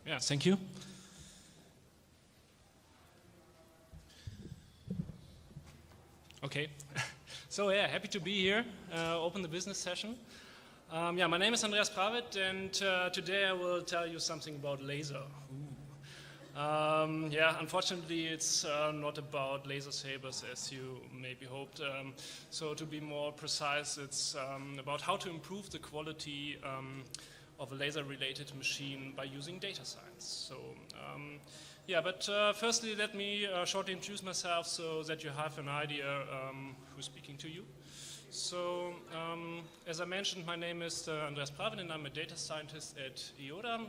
Yeah, thank you. Okay, so yeah, happy to be here, open the business session. Yeah, my name is Andreas Pravit, and today I will tell you something about laser. Yeah, unfortunately it's not about laser sabers as you maybe hoped. So to be more precise, it's about how to improve the quality of a laser-related machine by using data science. So yeah, but firstly let me shortly introduce myself so that you have an idea who's speaking to you. So, as I mentioned, my name is Andreas Pravin and I'm a data scientist at IODA.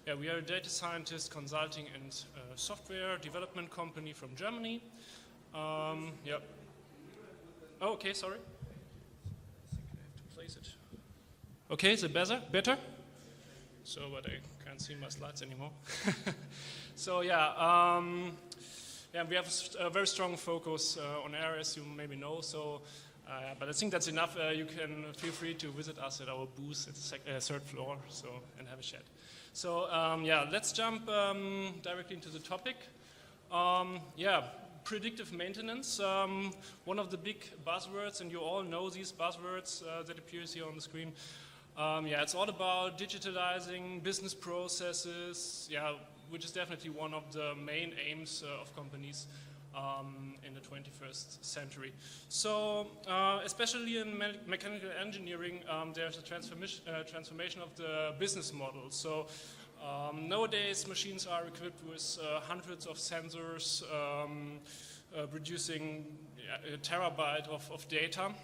Yeah, we are a data scientist consulting and software development company from Germany. Yeah. Oh, okay, sorry. I think I have to place it. Okay, is it better? So, but I can't see my slides anymore. So, yeah. Yeah, we have a very strong focus on areas you maybe know. So, but I think that's enough. You can feel free to visit us at our booth at the third floor, so and have a chat. So yeah, let's jump directly into the topic. Yeah, predictive maintenance. One of the big buzzwords, and you all know these buzzwords that appears here on the screen. Yeah, it's all about digitalizing business processes. Yeah, which is definitely one of the main aims of companies in the 21st century. So, especially in mechanical engineering, there's a transformation of the business model. So, nowadays machines are equipped with hundreds of sensors producing a terabyte of data.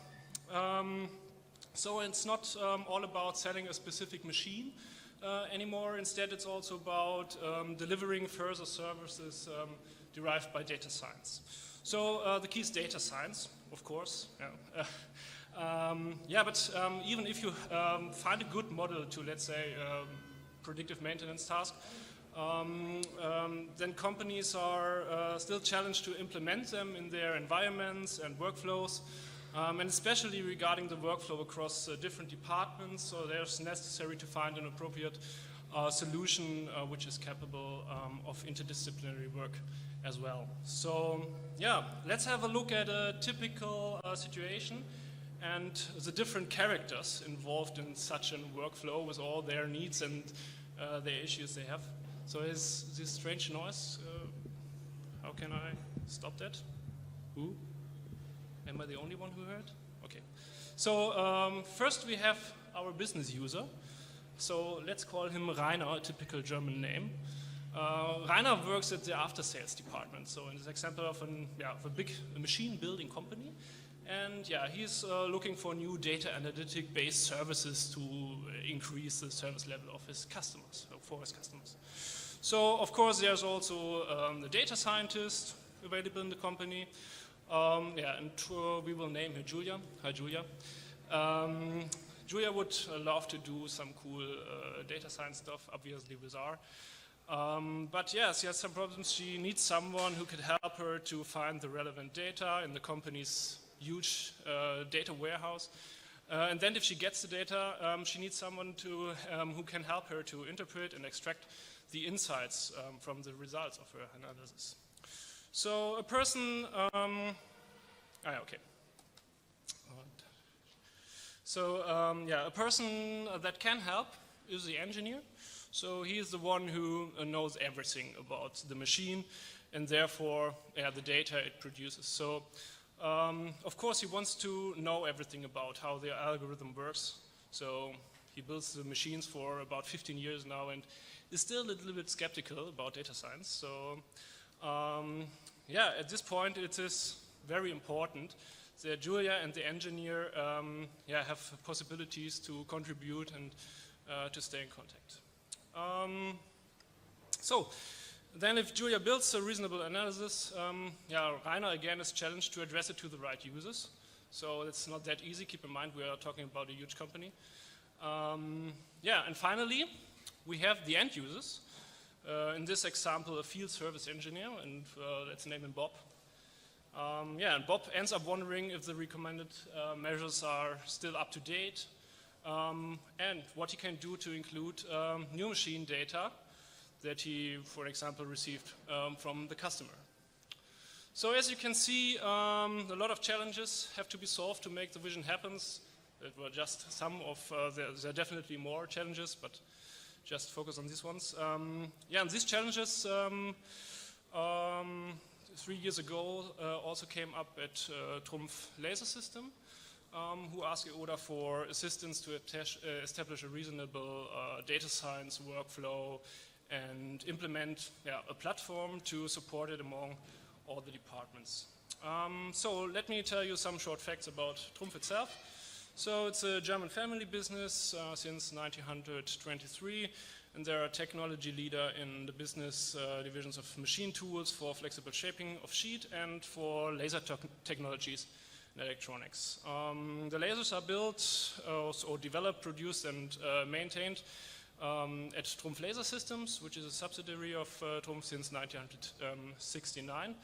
So it's not all about selling a specific machine anymore. Instead, it's also about delivering further services derived by data science. So the key is data science, of course. Yeah, yeah, but even if you find a good model to, let's say, predictive maintenance task, then companies are still challenged to implement them in their environments and workflows. And especially regarding the workflow across different departments, so there's necessary to find an appropriate solution which is capable of interdisciplinary work as well. So yeah, let's have a look at a typical situation and the different characters involved in such a workflow with all their needs and their issues they have. So is this strange noise? How can I stop that? Who? Am I the only one who heard? Okay. So first we have our business user. So let's call him Rainer, a typical German name. Rainer works at the after-sales department. So in this example of a big machine building company. And yeah, he's looking for new data analytic-based services to increase the service level of his customers, for his customers. So of course there's also the data scientist available in the company. Yeah, and we will name her Julia. Hi, Julia. Julia would love to do some cool data science stuff, obviously with R. But yes, she has some problems. She needs someone who could help her to find the relevant data in the company's huge data warehouse. And then if she gets the data, she needs someone who can help her to interpret and extract the insights from the results of her analysis. So a person, okay. So yeah, a person that can help is the engineer. So he is the one who knows everything about the machine and therefore the data it produces. So of course he wants to know everything about how the algorithm works. So he builds the machines for about 15 years now and is still a little bit skeptical about data science. So yeah, at this point it is very important that Julia and the engineer have possibilities to contribute and to stay in contact. So then if Julia builds a reasonable analysis, Rainer again is challenged to address it to the right users. So it's not that easy. Keep in mind we are talking about a huge company. And finally we have the end users. In this example, a field service engineer, and let's name him Bob. And Bob ends up wondering if the recommended measures are still up to date, and what he can do to include new machine data that he, for example, received from the customer. So as you can see, a lot of challenges have to be solved to make the vision happen. That were just some of, there are definitely more challenges, but just focus on these ones. Yeah, and these challenges 3 years ago also came up at Trumpf Laser System, who asked EODA for assistance to establish a reasonable data science workflow and implement a platform to support it among all the departments. So let me tell you some short facts about Trumpf itself. So it's a German family business since 1923, and they're a technology leader in the business divisions of machine tools for flexible shaping of sheet and for laser technologies and electronics. The lasers are built or developed, produced and maintained at Trumpf Laser Systems, which is a subsidiary of Trumpf since 1969.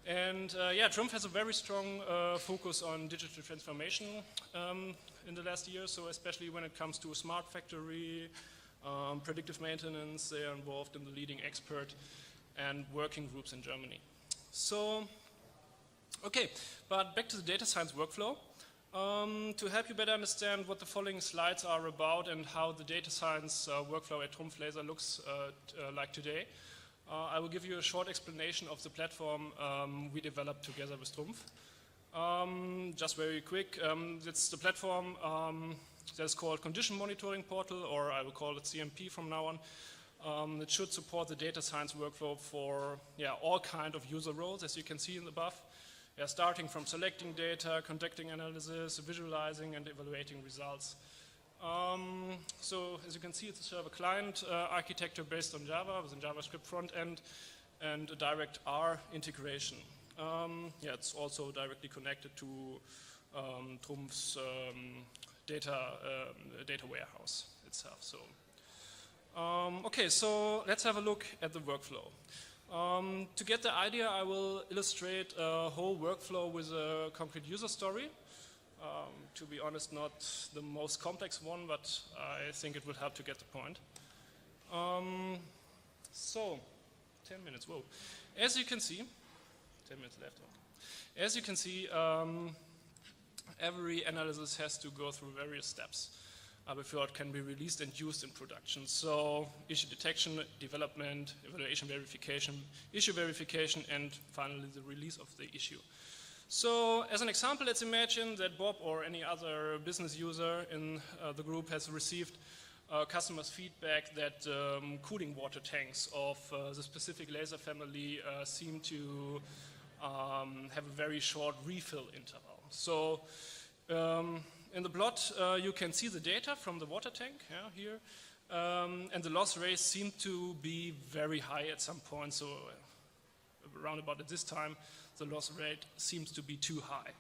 And yeah, Trumpf has a very strong focus on digital transformation in the last year, so especially when it comes to a smart factory, predictive maintenance. They are involved in the leading expert and working groups in Germany. So, okay, but back to the data science workflow. To help you better understand what the following slides are about and how the data science workflow at Trumpf Laser looks like today, I will give you a short explanation of the platform we developed together with Trumpf. Just very quick, it's the platform that's called Condition Monitoring Portal, or I will call it CMP from now on. It should support the data science workflow for all kind of user roles, as you can see in the above. Starting from selecting data, conducting analysis, visualizing and evaluating results. So as you can see, it's a server-client architecture based on Java with a JavaScript front end and a direct R integration. It's also directly connected to Trumpf's data warehouse itself. So, okay, so let's have a look at the workflow. To get the idea, I will illustrate a whole workflow with a concrete user story. To be honest, not the most complex one, but I think it will help to get the point. So, 10 minutes, whoa. As you can see, 10 minutes left. As you can see, every analysis has to go through various steps before it can be released and used in production. So, issue detection, development, evaluation verification, issue verification, and finally the release of the issue. So, as an example, let's imagine that Bob or any other business user in the group has received customers' feedback that cooling water tanks of the specific laser family seem to have a very short refill interval. So, in the plot, you can see the data from the water tank here, and the loss rates seem to be very high at some point. So, around about at this time, the loss rate seems to be too high.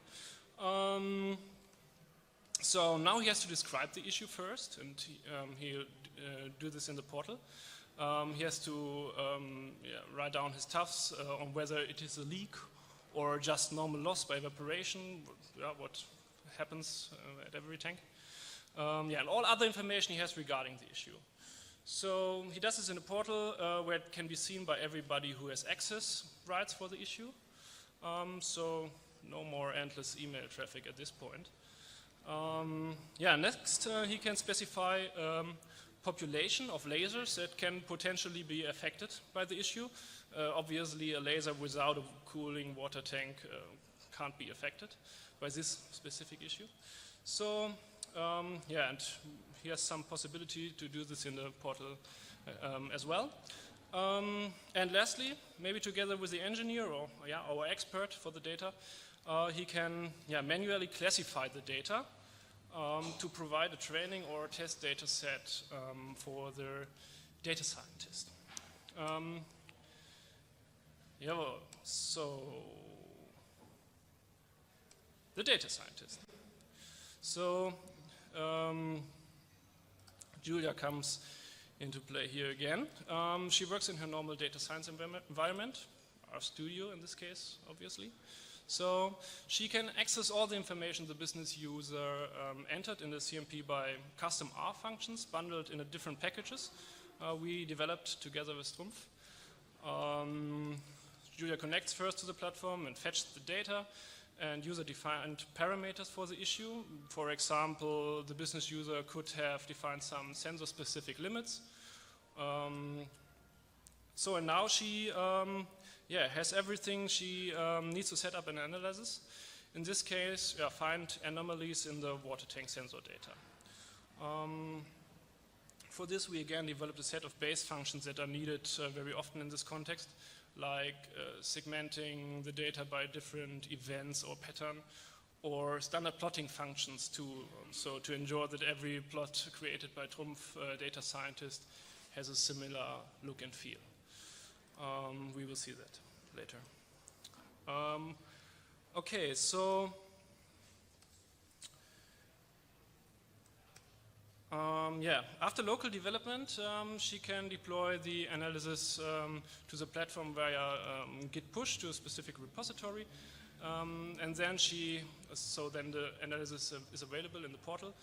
So now he has to describe the issue first, and he'll do this in the portal. He has to write down his tasks on whether it is a leak or just normal loss by evaporation, what happens at every tank. And all other information he has regarding the issue. So he does this in a portal where it can be seen by everybody who has access rights for the issue. So no more endless email traffic at this point. Next he can specify population of lasers that can potentially be affected by the issue. Obviously a laser without a cooling water tank can't be affected by this specific issue. So and he has some possibility to do this in the portal as well. And lastly, maybe together with the engineer or our expert for the data, he can manually classify the data to provide a training or a test data set for the data scientist. So the data scientist. So Julia comes into play here again. She works in her normal data science environment, our studio in this case, obviously. So she can access all the information the business user entered in the CMP by custom R functions bundled in different packages we developed together with Trumpf. Julia connects first to the platform and fetches the data and user-defined parameters for the issue. For example, the business user could have defined some sensor-specific limits. So and now she has everything she needs to set up an analysis. In this case, find anomalies in the water tank sensor data. For this, we again developed a set of base functions that are needed very often in this context, like segmenting the data by different events or pattern, or standard plotting functions to ensure that every plot created by Trumpf data scientist has a similar look and feel. We will see that later. Okay, so after local development, she can deploy the analysis to the platform via git push to a specific repository, and then then the analysis is available in the portal,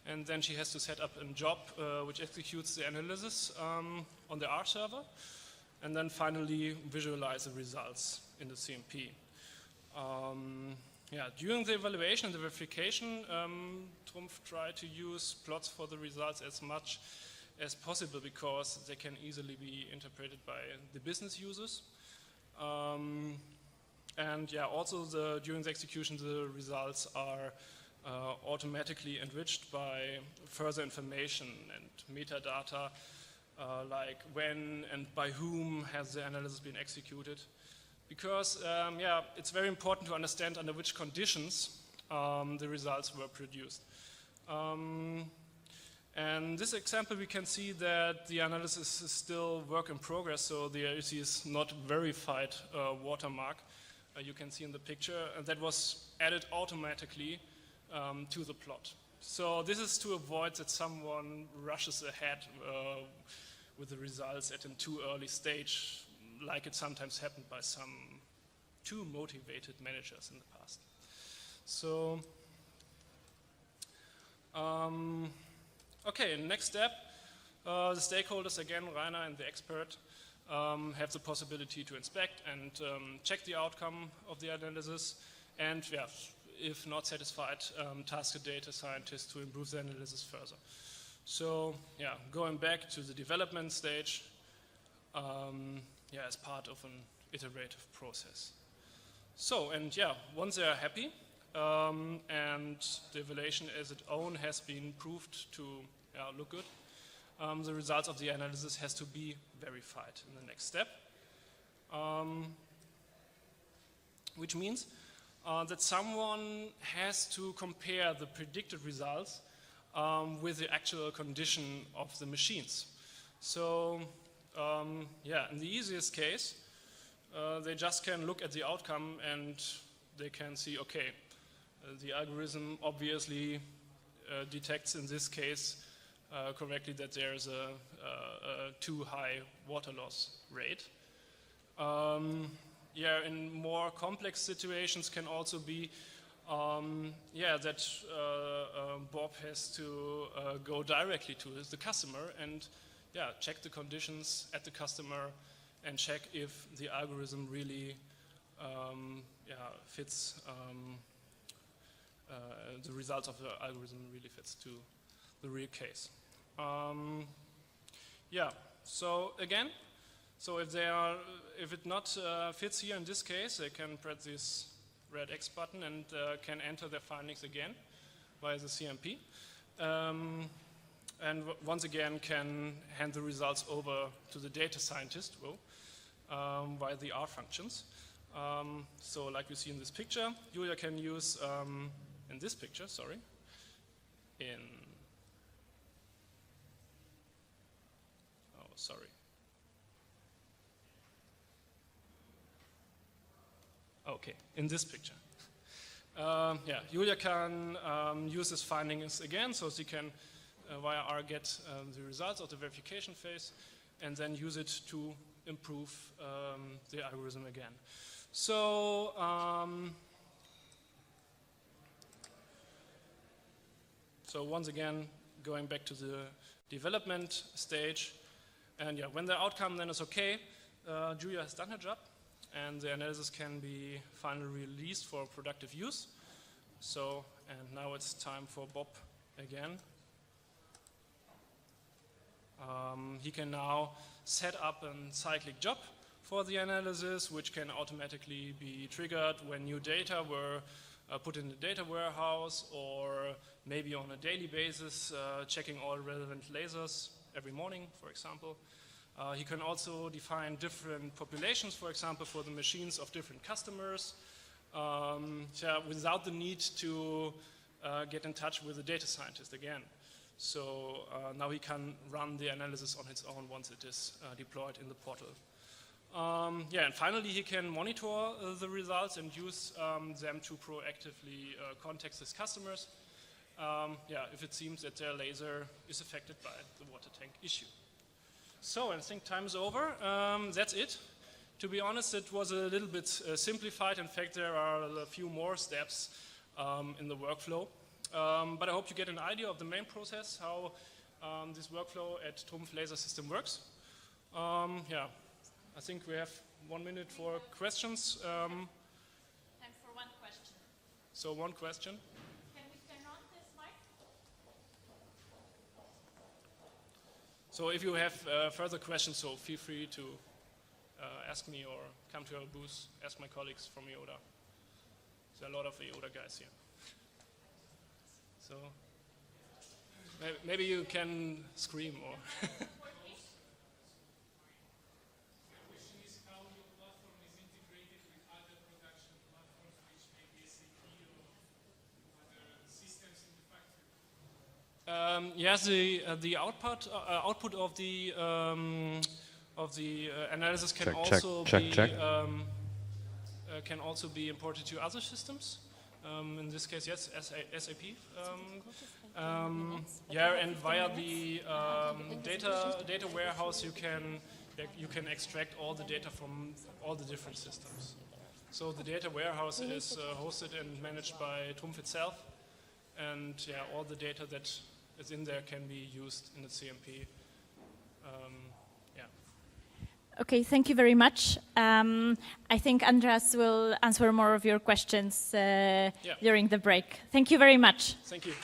and then she has to set up a job which executes the analysis on the R server, and then finally visualize the results in the CMP. During the evaluation and the verification, Trumpf tried to use plots for the results as much as possible because they can easily be interpreted by the business users. Also during the execution, the results are automatically enriched by further information and metadata, like when and by whom has the analysis been executed. Because it's very important to understand under which conditions the results were produced. And this example, we can see that the analysis is still work in progress, so there is this not verified watermark you can see in the picture, and that was added automatically to the plot. So this is to avoid that someone rushes ahead with the results at a too early stage, like it sometimes happened by some too motivated managers in the past. So, okay, next step, the stakeholders, again, Rainer and the expert, have the possibility to inspect and check the outcome of the analysis, and if not satisfied, task a data scientist to improve the analysis further. So, going back to the development stage, as part of an iterative process. So, and once they are happy and the evaluation as its own has been proved to look good, the results of the analysis has to be verified in the next step, which means that someone has to compare the predicted results with the actual condition of the machines. So, in the easiest case, they just can look at the outcome and they can see, okay, the algorithm obviously detects in this case correctly that there is a too high water loss rate. In more complex situations can also be that Bob has to go directly to the customer and check the conditions at the customer and check if the algorithm really fits, the results of the algorithm really fits to the real case. So again, so if it not fits here in this case, they can press this red X button and can enter their findings again via the CMP. And once again can hand the results over to the data scientist via the R functions. So like we see in this picture, Julia can use, in this picture, sorry, in this picture. Julia can use this findings again, so she can via R get the results of the verification phase and then use it to improve the algorithm again. So, so once again, going back to the development stage, And yeah, when the outcome then is okay, Julia has done her job, and the analysis can be finally released for productive use. So, and now it's time for Bob again. He can now set up a cyclic job for the analysis, which can automatically be triggered when new data were put in the data warehouse, or maybe on a daily basis, checking all relevant lasers every morning, for example. He can also define different populations, for example, for the machines of different customers, without the need to get in touch with the data scientist again. So now he can run the analysis on his own once it is deployed in the portal. And finally he can monitor the results and use them to proactively contact his customers if it seems that their laser is affected by the water tank issue. So I think time is over. That's it. To be honest, it was a little bit simplified. In fact, there are a few more steps in the workflow. But I hope you get an idea of the main process, how this workflow at Trumpf Laser System works. I think we have 1 minute for questions. Time for one question. So one question. Can we turn on this mic? So if you have further questions, so feel free to ask me or come to our booth, ask my colleagues from IOTA. There are a lot of IOTA guys here. So maybe you can scream or. Yes, the output of the analysis can also be imported to other systems. In this case, yes, SAP. And via the data warehouse, you can extract all the data from all the different systems. So the data warehouse is hosted and managed by Trumpf itself, and all the data that is in there can be used in the CMP. Okay, thank you very much. I think Andreas will answer more of your questions during the break. Thank you very much. Thank you.